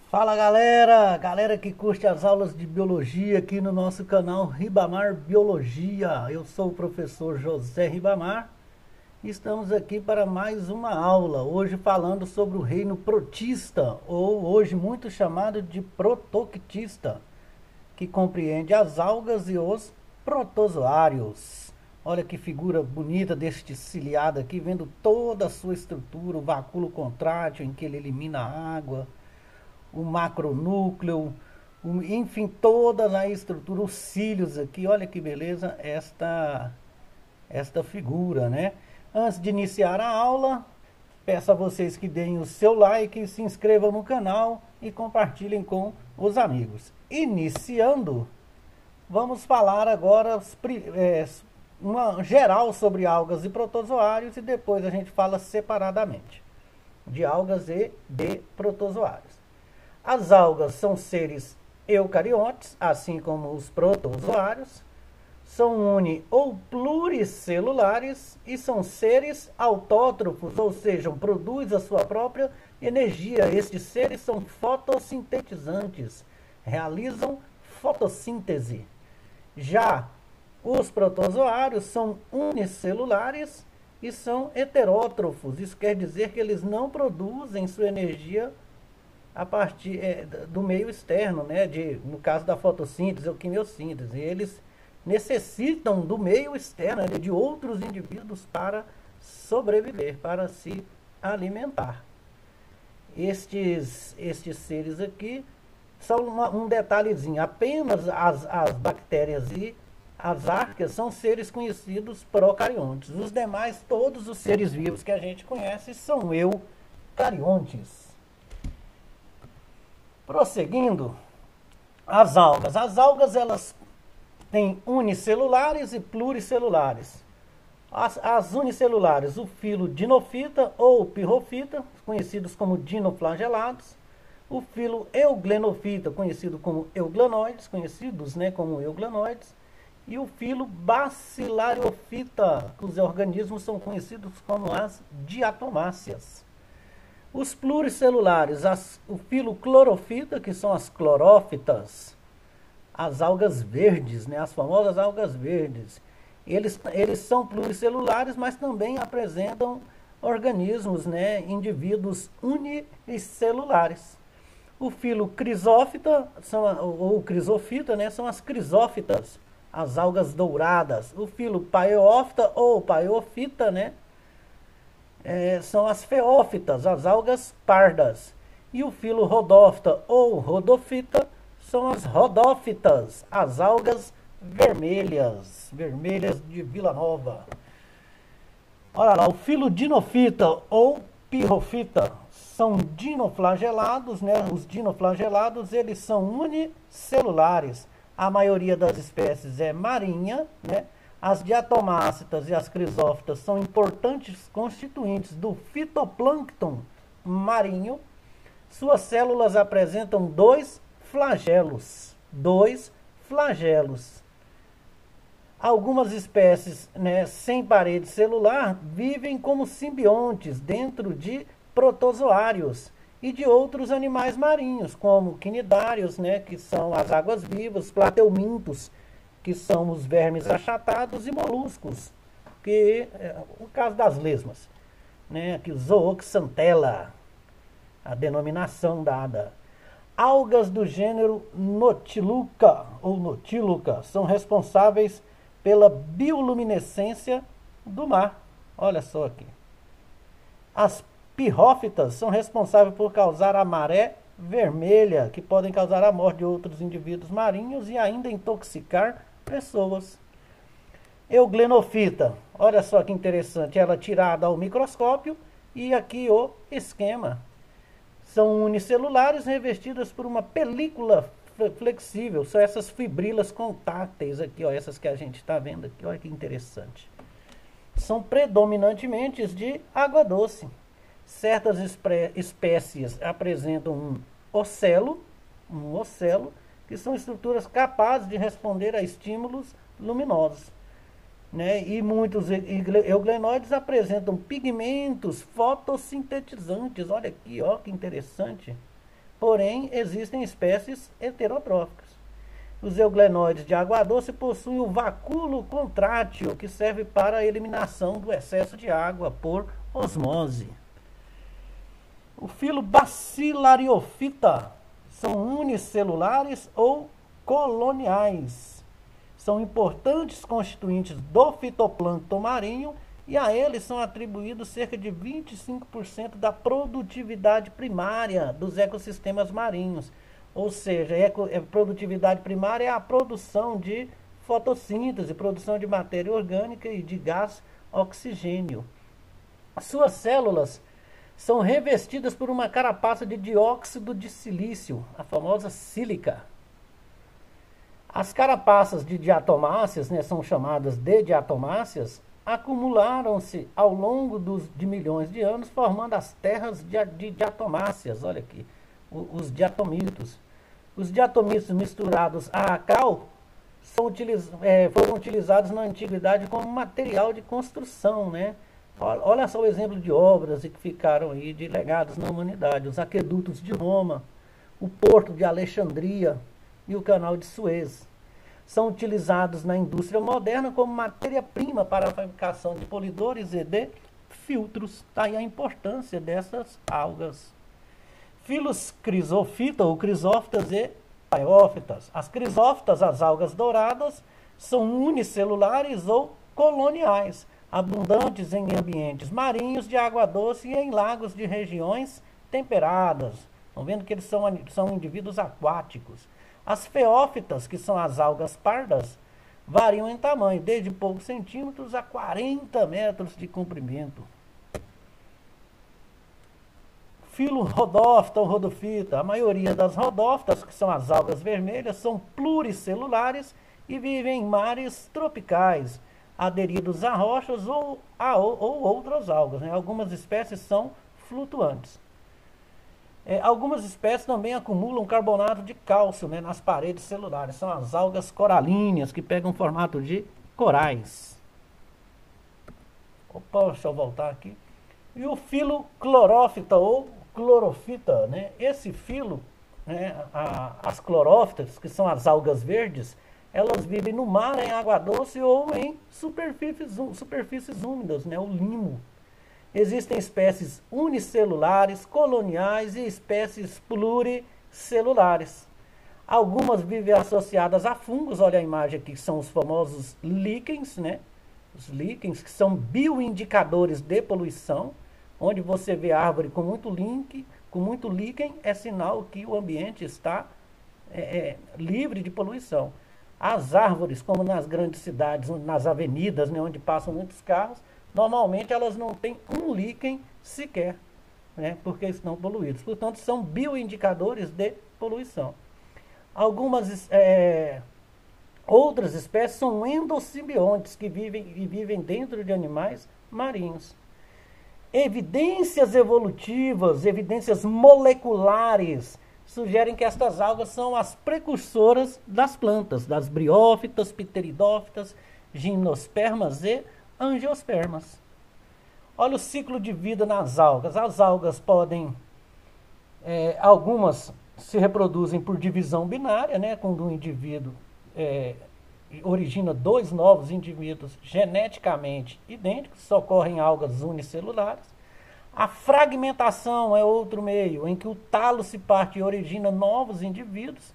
Fala galera que curte as aulas de biologia aqui no nosso canal Ribamar Biologia. Eu sou o professor José Ribamar e estamos aqui para mais uma aula. Hoje falando sobre o reino protista, ou hoje muito chamado de protoctista, que compreende as algas e os protozoários. Olha que figura bonita deste ciliado aqui, vendo toda a sua estrutura, o vacúolo contrátil em que ele elimina a água, o macronúcleo, enfim, toda a estrutura, os cílios aqui. Olha que beleza esta figura, né? Antes de iniciar a aula, peço a vocês que deem o seu like, se inscrevam no canal e compartilhem com os amigos. Iniciando, vamos falar agora uma geral sobre algas e protozoários e depois a gente fala separadamente de algas e de protozoários. As algas são seres eucariontes, assim como os protozoários. São uni ou pluricelulares e são seres autótrofos, ou seja, produzem a sua própria energia. Estes seres são fotossintetizantes, realizam fotossíntese. Já os protozoários são unicelulares e são heterótrofos. Isso quer dizer que eles não produzem sua energia a partir do meio externo, né? No caso da fotossíntese ou quimiossíntese. Eles necessitam do meio externo, né? De outros indivíduos para sobreviver, para se alimentar. Estes seres aqui são um detalhezinho. Apenas as bactérias e as arqueias são seres conhecidos procariontes. Os demais, todos os seres vivos que a gente conhece, são eucariontes. Prosseguindo, as algas. As algas, elas têm unicelulares e pluricelulares. As unicelulares, o filo Dinofita ou Pirrofita, conhecidos como dinoflagelados. O filo Euglenofita, conhecido como euglanoides, conhecidos, né, como euglanoides. E o filo Bacillariofita, os organismos são conhecidos como as diatomáceas. Os pluricelulares, o filo Clorofita, que são as clorófitas, as algas verdes, né, as famosas algas verdes. Eles são pluricelulares, mas também apresentam organismos, né, indivíduos unicelulares. O filo Crisófita, ou Crisofita, né, são as crisófitas, as algas douradas. O filo Paeófita ou Paeofita, né, são as feófitas, as algas pardas. E o filo Rodófita ou Rodofita são as rodófitas, as algas vermelhas de Vila Nova. Olha lá, o filo Dinofita ou Pirrofita são dinoflagelados, né? Os dinoflagelados, eles são unicelulares. A maioria das espécies é marinha, né? As diatomácetas e as crisófitas são importantes constituintes do fitoplâncton marinho. Suas células apresentam dois flagelos. Algumas espécies, né, sem parede celular vivem como simbiontes dentro de protozoários e de outros animais marinhos, como quinidários, né, que são as águas-vivas, plateumintos, que são os vermes achatados, e moluscos, que é o caso das lesmas, né, aqui Zooxanthella, a denominação dada. Algas do gênero Notiluca ou Notiluca são responsáveis pela bioluminescência do mar. Olha só aqui. As pirrófitas são responsáveis por causar a maré vermelha, que podem causar a morte de outros indivíduos marinhos e ainda intoxicar pessoas. Euglenofita, olha só que interessante, ela tirada ao microscópio, e aqui o esquema. São unicelulares revestidas por uma película flexível. São essas fibrilas contácteis aqui, ó, essas que a gente está vendo aqui. Olha que interessante. São predominantemente de água doce. Certas espécies apresentam um ocelo, que são estruturas capazes de responder a estímulos luminosos, né? E muitos euglenoides apresentam pigmentos fotossintetizantes. Olha aqui, ó, que interessante. porém existem espécies heterotróficas. Os euglenoides de água doce possuem o vacúolo contrátil, que serve para a eliminação do excesso de água por osmose. O filo Bacillariophyta são unicelulares ou coloniais. São importantes constituintes do fitoplâncton marinho e a eles são atribuídos cerca de 25% da produtividade primária dos ecossistemas marinhos. Ou seja, produtividade primária é a produção de fotossíntese, produção de matéria orgânica e de gás oxigênio. Suas células são revestidas por uma carapaça de dióxido de silício, a famosa sílica. As carapaças de diatomáceas, são chamadas de diatomáceas, acumularam-se ao longo de milhões de anos, formando as terras de diatomáceas. Olha aqui, os diatomitos. Os diatomitos misturados a cal foram utilizados na antiguidade como material de construção, né? Olha só o exemplo de obras que ficaram aí de legados na humanidade. Os aquedutos de Roma, o porto de Alexandria e o canal de Suez. São utilizados na indústria moderna como matéria-prima para a fabricação de polidores e de filtros. Está aí a importância dessas algas. Filos Chrysophyta ou Chrysófitas e Paiófitas. As crisófitas, as algas douradas, são unicelulares ou coloniais, abundantes em ambientes marinhos de água doce e em lagos de regiões temperadas. Estão vendo que eles são indivíduos aquáticos. As feófitas, que são as algas pardas, variam em tamanho, desde poucos centímetros a 40 metros de comprimento. Filo Rodófita ou Rodofita. A maioria das rodófitas, que são as algas vermelhas, são pluricelulares e vivem em mares tropicais, aderidos a rochas ou outras algas. Algumas espécies são flutuantes. Algumas espécies também acumulam carbonato de cálcio, nas paredes celulares. São as algas coralíneas, que pegam formato de corais. Opa, deixa eu voltar aqui. E o filo Chlorophyta ou Clorofita. Esse filo, as clorófitas, que são as algas verdes, elas vivem no mar, em água doce ou em superfícies úmidas, o limo. Existem espécies unicelulares, coloniais e espécies pluricelulares. Algumas vivem associadas a fungos, olha a imagem aqui, que são os famosos líquens, Os líquens, que são bioindicadores de poluição, onde você vê árvore com muito líquen, é sinal que o ambiente está livre de poluição. As árvores, como nas grandes cidades, nas avenidas, onde passam muitos carros, normalmente elas não têm um líquen sequer, porque estão poluídos. Portanto, são bioindicadores de poluição. Algumas outras espécies são endosimbiontes, que vivem dentro de animais marinhos. Evidências evolutivas, evidências moleculares, sugerem que estas algas são as precursoras das plantas, das briófitas, pteridófitas, gimnospermas e angiospermas. Olha o ciclo de vida nas algas. As algas podem, algumas se reproduzem por divisão binária, quando um indivíduo origina dois novos indivíduos geneticamente idênticos, isso ocorre em algas unicelulares. A fragmentação é outro meio, em que o talo se parte e origina novos indivíduos,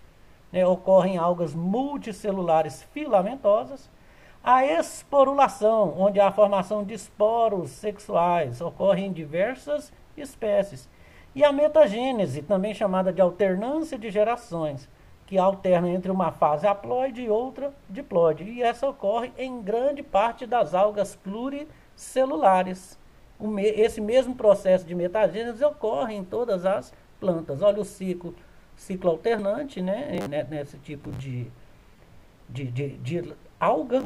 ocorre em algas multicelulares filamentosas. A esporulação, onde há a formação de esporos sexuais, ocorre em diversas espécies. E a metagênese, também chamada de alternância de gerações, que alterna entre uma fase haploide e outra diploide. E essa ocorre em grande parte das algas pluricelulares. Esse mesmo processo de metagênese ocorre em todas as plantas. Olha o ciclo alternante, nesse tipo de alga.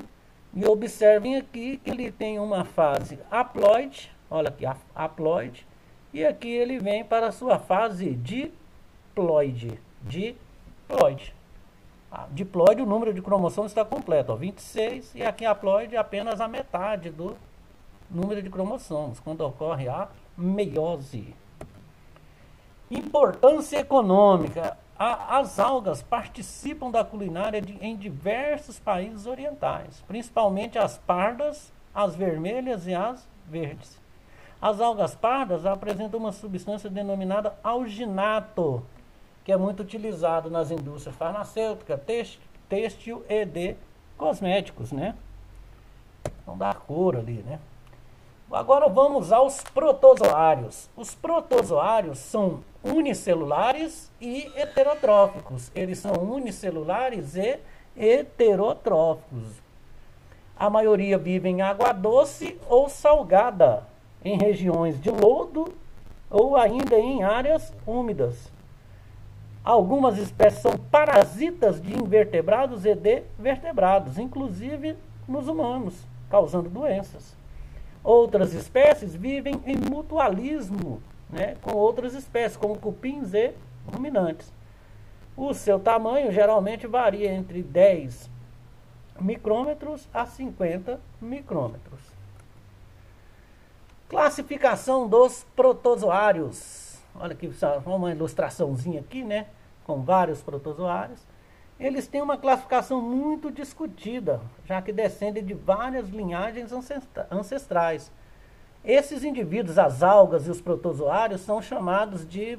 E observem aqui que ele tem uma fase haploide, olha aqui, haploide, e aqui ele vem para a sua fase diploide. Diploide, o número de cromossomos está completo, 26, e aqui haploide apenas a metade do número de cromossomos, quando ocorre a meiose. Importância econômica. As algas participam da culinária em diversos países orientais, principalmente as pardas, as vermelhas e as verdes. As algas pardas apresentam uma substância denominada alginato, que é muito utilizado nas indústrias farmacêuticas, têxtil e de cosméticos, né? Então dá cor ali, né? Agora vamos aos protozoários. Os protozoários são unicelulares e heterotróficos. Eles são unicelulares e heterotróficos. A maioria vive em água doce ou salgada, em regiões de lodo ou ainda em áreas úmidas. Algumas espécies são parasitas de invertebrados e de vertebrados, inclusive nos humanos, causando doenças. Outras espécies vivem em mutualismo, né, com outras espécies, como cupins e ruminantes. O seu tamanho geralmente varia entre 10 micrômetros a 50 micrômetros. Classificação dos protozoários. Olha aqui, uma ilustraçãozinha aqui, né, com vários protozoários. Eles têm uma classificação muito discutida, já que descendem de várias linhagens ancestrais. Esses indivíduos, as algas e os protozoários, são chamados de,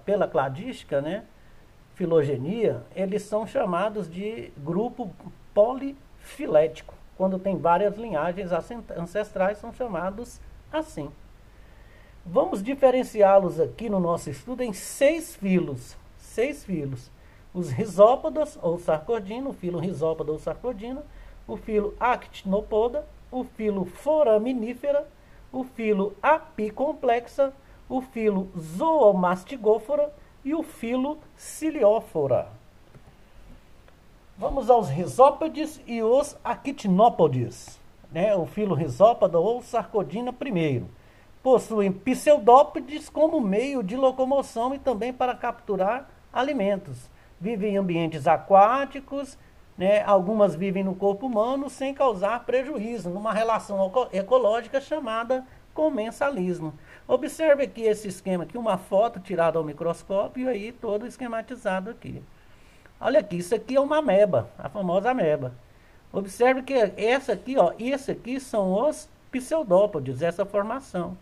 pela cladística, né, filogenia, eles são chamados de grupo polifilético. Quando tem várias linhagens ancestrais, são chamados assim. Vamos diferenciá-los aqui no nosso estudo em 6 filos. 6 filos. Os risópodas ou sarcodina, o filo risópoda ou sarcodina, o filo actinopoda, o filo foraminífera, o filo apicomplexa, o filo zoomastigófora e o filo ciliófora. Vamos aos risópodes e os actinópodes, né? O filo risópoda ou sarcodina primeiro. Possuem pseudópodes como meio de locomoção e também para capturar alimentos. Vivem em ambientes aquáticos, né? Algumas vivem no corpo humano sem causar prejuízo, numa relação ecológica chamada comensalismo. Observe aqui esse esquema aqui, uma foto tirada ao microscópio e aí todo esquematizado aqui. Olha aqui, isso aqui é uma ameba, a famosa ameba. Observe que essa aqui, ó, esse aqui são os pseudópodes, essa formação.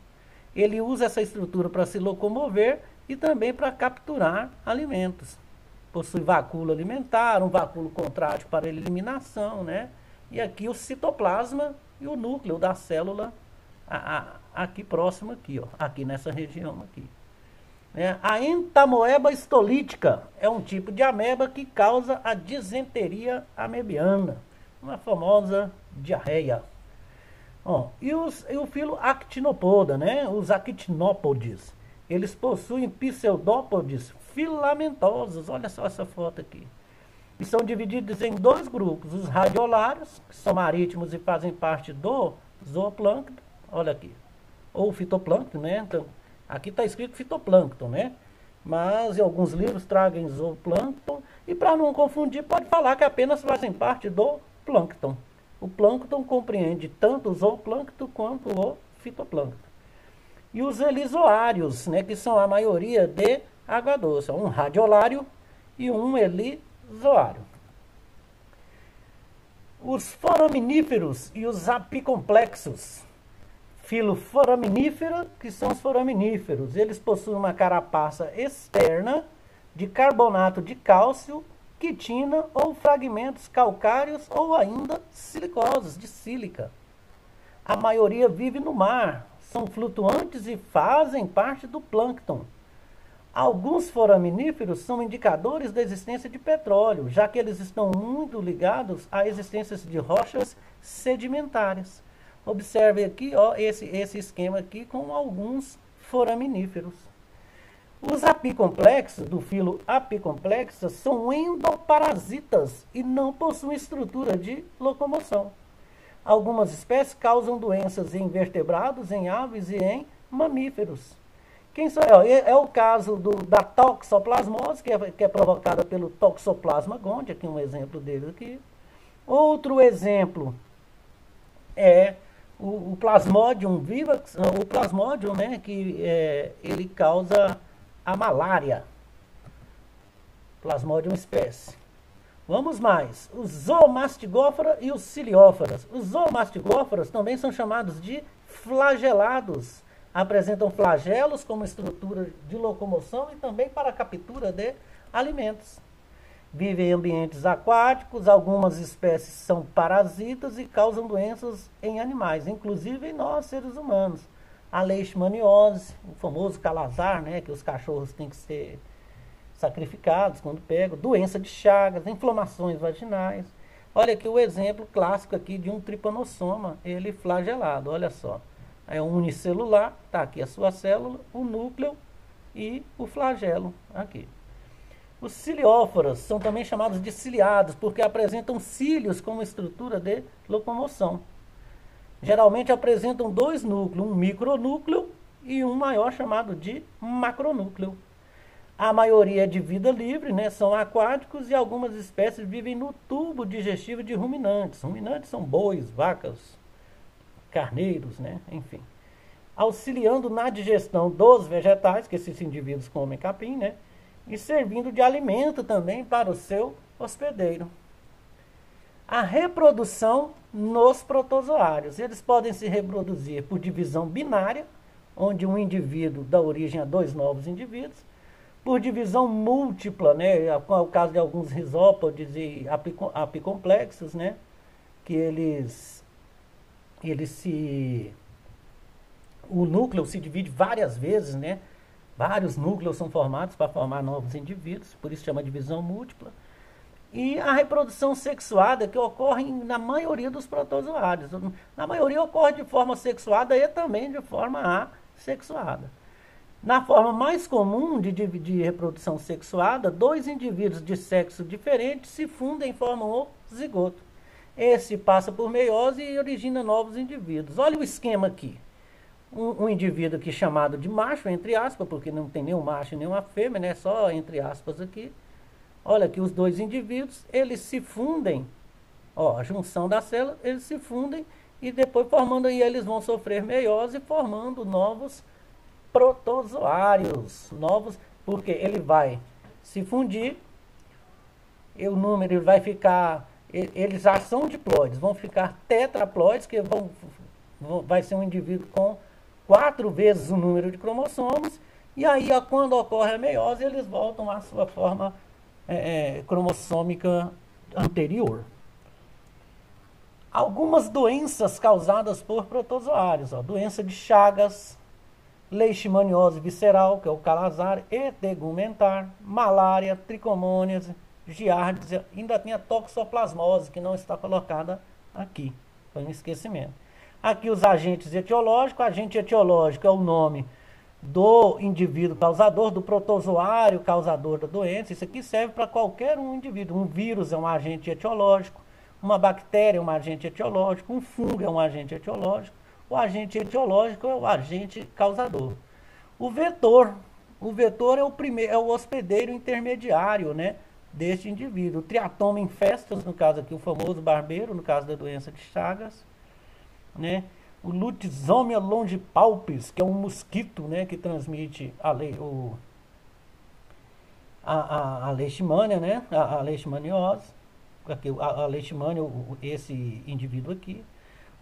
Ele usa essa estrutura para se locomover e também para capturar alimentos. Possui vacúolo alimentar, um vacúolo contrátil para eliminação, né? E aqui o citoplasma e o núcleo da célula aqui próximo aqui, ó, aqui nessa região aqui. A entamoeba histolítica é um tipo de ameba que causa a disenteria amebiana, uma famosa diarreia. E o filo actinopoda, né? Os actinópodes, eles possuem pseudópodes filamentosos. Olha só essa foto aqui. E são divididos em 2 grupos. Os radiolários, que são marítimos e fazem parte do zooplâncton. Olha aqui. Ou fitoplâncton, né? Então, aqui está escrito fitoplâncton, né? Mas em alguns livros tragam zooplâncton. E para não confundir, pode falar que apenas fazem parte do plâncton. O plâncton compreende tanto o zooplâncton quanto o fitoplâncton. E os elizoários, né, que são a maioria de água doce. Um radiolário e um elizoário. Os foraminíferos e os apicomplexos. Filo foraminífera, que são os foraminíferos. Eles possuem uma carapaça externa de carbonato de cálcio, quitina ou fragmentos calcários ou ainda silicosos, de sílica. A maioria vive no mar, são flutuantes e fazem parte do plâncton. Alguns foraminíferos são indicadores da existência de petróleo, já que eles estão muito ligados à existência de rochas sedimentares. Observe aqui, ó, esse esquema aqui com alguns foraminíferos. Os apicomplexos, do filo apicomplexo, são endoparasitas e não possuem estrutura de locomoção. Algumas espécies causam doenças em vertebrados, em aves e em mamíferos. É o caso da toxoplasmose, que é provocada pelo Toxoplasma gondii, aqui um exemplo dele aqui. Outro exemplo é o Plasmodium vivax, o Plasmodium, né, que ele causa a malária. Plasmodium espécie. Vamos mais. Os zoomastigófora e os cilióforas. Os zoomastigóforas também são chamados de flagelados. Apresentam flagelos como estrutura de locomoção e também para a captura de alimentos. Vivem em ambientes aquáticos, algumas espécies são parasitas e causam doenças em animais, inclusive em nós, seres humanos. A leishmaniose, o famoso calazar, né, que os cachorros têm que ser sacrificados quando pegam, doença de Chagas, inflamações vaginais. Olha aqui o exemplo clássico aqui de um tripanossoma, ele flagelado, olha só. É um unicelular, está aqui a sua célula, o núcleo e o flagelo aqui. Os cilióforas são também chamados de ciliados, porque apresentam cílios como estrutura de locomoção. Geralmente apresentam dois núcleos, um micronúcleo e um maior chamado de macronúcleo. A maioria é de vida livre, né, são aquáticos e algumas espécies vivem no tubo digestivo de ruminantes. Ruminantes são bois, vacas, carneiros, né, enfim. Auxiliando na digestão dos vegetais, que esses indivíduos comem capim, né, e servindo de alimento também para o seu hospedeiro. A reprodução nos protozoários. Eles podem se reproduzir por divisão binária, onde um indivíduo dá origem a dois novos indivíduos, por divisão múltipla, né, é o caso de alguns risópodes e apicomplexos, né, que o núcleo se divide várias vezes, né, vários núcleos são formados para formar novos indivíduos, por isso chama divisão múltipla. E a reprodução sexuada, que ocorre na maioria dos protozoários. Na maioria ocorre de forma sexuada e também de forma assexuada. Na forma mais comum de reprodução sexuada, dois indivíduos de sexo diferente se fundem e formam o zigoto. Esse passa por meiose e origina novos indivíduos. Olha o esquema aqui. Um indivíduo aqui chamado de macho, entre aspas, porque não tem nenhum macho e nenhuma fêmea, né? Só entre aspas aqui. Olha aqui os dois indivíduos, eles se fundem, ó, a junção da célula, eles se fundem e depois formando aí, eles vão sofrer meiose, formando novos protozoários, novos, porque ele vai se fundir, e o número ele vai ficar, eles já são diploides, vão ficar tetraploides, que vai ser um indivíduo com 4 vezes o número de cromossomos, e aí quando ocorre a meiose, eles voltam à sua forma cromossômica anterior. Algumas doenças causadas por protozoários, ó, doença de Chagas, leishmaniose visceral, que é o calazar, e tegumentar, malária, tricomôniase, giardia, ainda tem a toxoplasmose, que não está colocada aqui, foi um esquecimento. Aqui os agentes etiológicos, agente etiológico é o nome do indivíduo causador, do protozoário causador da doença. Isso aqui serve para qualquer um indivíduo. Um vírus é um agente etiológico, uma bactéria é um agente etiológico, um fungo é um agente etiológico, o agente etiológico é o agente causador. O vetor é o hospedeiro intermediário, né, deste indivíduo. O triatoma infestas, no caso aqui o famoso barbeiro, no caso da doença de Chagas, né? O Lutzomia longipalpis, que é um mosquito, né, que transmite a leishmania, né, a leishmaniose, aqui, a leishmania, esse indivíduo aqui.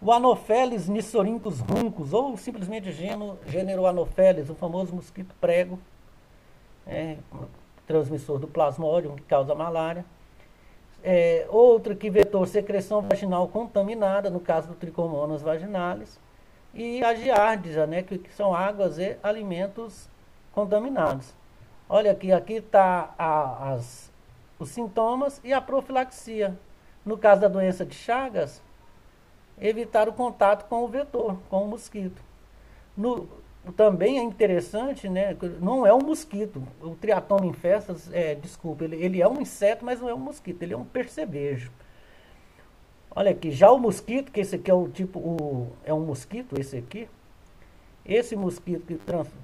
O Anopheles niçorhynchus runcus, ou simplesmente gênero Anopheles, o famoso mosquito prego, transmissor do plasmodium, que causa malária. Outro que vetor secreção vaginal contaminada, no caso do Trichomonas vaginalis, e a giardia, né, que são águas e alimentos contaminados. Olha aqui está os sintomas e a profilaxia. No caso da doença de Chagas, evitar o contato com o vetor, com o mosquito. Também é interessante, né, não é um mosquito, o Triatoma infestas, desculpa, ele é um inseto, mas não é um mosquito, ele é um percevejo. Olha aqui, já o mosquito, que esse aqui é o tipo, é um mosquito, esse mosquito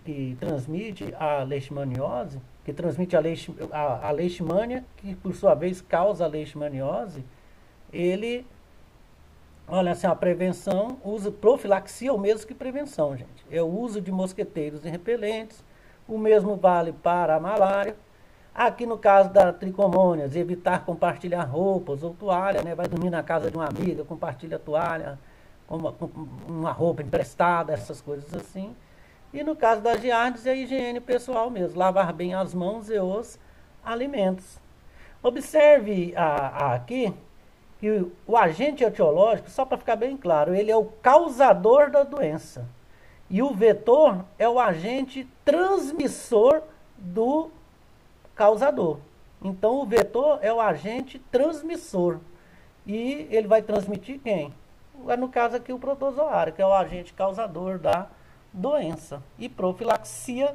que transmite a leishmaniose, que transmite a leishmania, que por sua vez causa a leishmaniose, ele... Olha, assim, a prevenção, profilaxia é o mesmo que prevenção, gente. É o uso de mosqueteiros e repelentes, O mesmo vale para a malária. Aqui no caso da tricomônias, evitar compartilhar roupas ou toalha, né? Vai dormir na casa de uma amiga, compartilha toalha, com uma roupa emprestada, essas coisas assim. E no caso das giardes, é a higiene pessoal mesmo, lavar bem as mãos e os alimentos. Observe aqui que o agente etiológico, só para ficar bem claro, ele é o causador da doença. E o vetor é o agente transmissor do causador. Então o vetor é o agente transmissor. E ele vai transmitir quem? No caso aqui o protozoário, que é o agente causador da doença. E profilaxia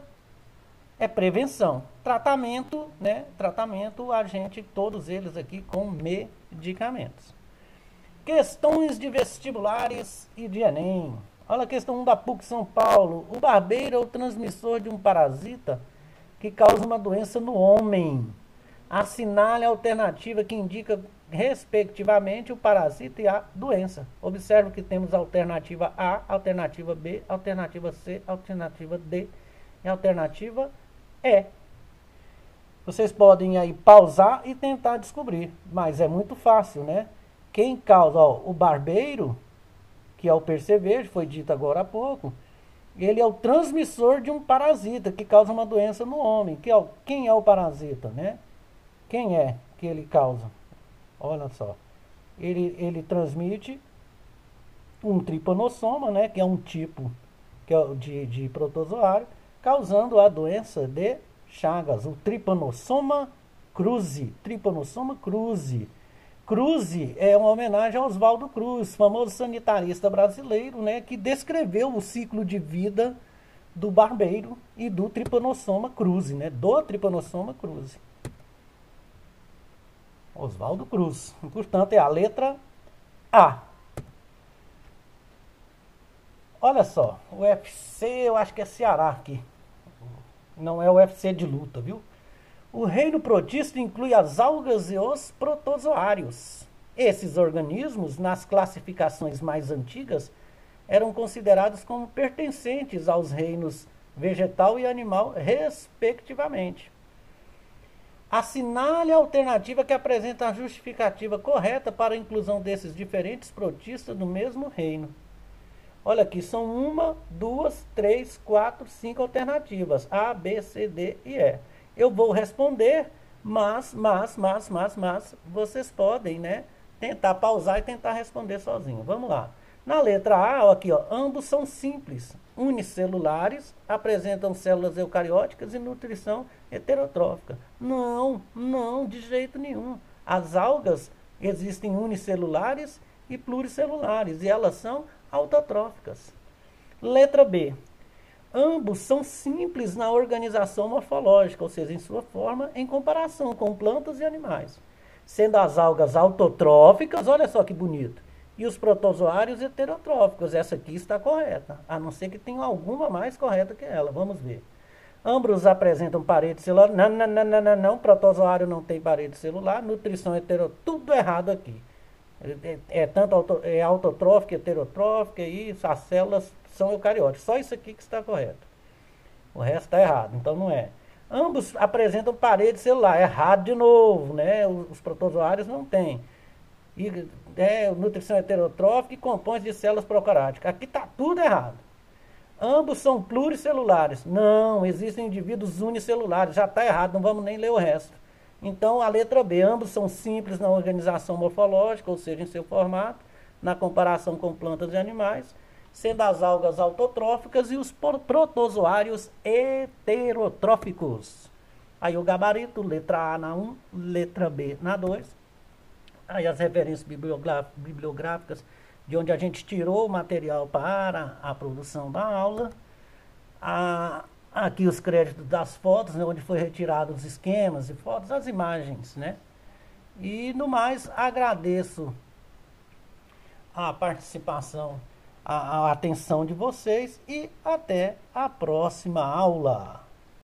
é prevenção. Tratamento, né? Tratamento, agente, todos eles aqui com medicamentos. Questões de vestibulares e de Enem. Olha a questão 1 da PUC São Paulo. O barbeiro é o transmissor de um parasita que causa uma doença no homem. Assinale a alternativa que indica, respectivamente, o parasita e a doença. Observe que temos a alternativa A, alternativa B, alternativa C, alternativa D e alternativa E. Vocês podem aí pausar e tentar descobrir, mas é muito fácil, né? Quem causa, ó, o barbeiro, que é o percevejo, foi dito agora há pouco, ele é o transmissor de um parasita que causa uma doença no homem. Quem é o parasita, né? Quem é que ele causa? Olha só. Ele transmite um tripanossoma, né? Que é um tipo que é de protozoário, causando a doença de Chagas, o Trypanosoma cruzi. Trypanosoma cruzi. Cruzi é uma homenagem a Oswaldo Cruz, famoso sanitarista brasileiro, né, que descreveu o ciclo de vida do barbeiro e do Trypanosoma cruzi, né, do Trypanosoma cruzi. Oswaldo Cruz. Portanto, é a letra A. Olha só, o UFC, eu acho que é Ceará aqui. Não é o UFC de luta, viu? O reino protista inclui as algas e os protozoários. Esses organismos, nas classificações mais antigas, eram considerados como pertencentes aos reinos vegetal e animal, respectivamente. Assinale a alternativa que apresenta a justificativa correta para a inclusão desses diferentes protistas no mesmo reino. Olha aqui, são 1, 2, 3, 4, 5 alternativas. A, B, C, D e E. Eu vou responder, mas vocês podem, né, tentar pausar e tentar responder sozinho. Vamos lá. Na letra A, aqui, ó, ambos são simples, unicelulares, apresentam células eucarióticas e nutrição heterotrófica. Não, de jeito nenhum. As algas existem unicelulares e pluricelulares, e elas são autotróficas. Letra B. Ambos são simples na organização morfológica, ou seja, em sua forma, em comparação com plantas e animais. Sendo as algas autotróficas, olha só que bonito, e os protozoários heterotróficos. Essa aqui está correta, a não ser que tenha alguma mais correta que ela. Vamos ver. Ambos apresentam parede celular. Não, protozoário não tem parede celular. Nutrição heterotrófica, tudo errado aqui. Tanto autotrófica, heterotrófica, e as células são eucarióticas. Só isso aqui que está correto. O resto está errado, então não é. Ambos apresentam parede celular. Errado de novo, né? Os protozoários não têm. Nutrição heterotrófica e compõe de células procaríocas. Aqui está tudo errado. Ambos são pluricelulares. Não, existem indivíduos unicelulares. Já está errado, não vamos nem ler o resto. Então, a letra B, ambos são simples na organização morfológica, ou seja, em seu formato, na comparação com plantas e animais, sendo as algas autotróficas e os protozoários heterotróficos. Aí o gabarito, letra A na 1, letra B na 2. Aí as referências bibliográficas de onde a gente tirou o material para a produção da aula. Aqui os créditos das fotos, né, onde foi retirado os esquemas e fotos, as imagens, né? E no mais, agradeço a participação, a atenção de vocês e até a próxima aula.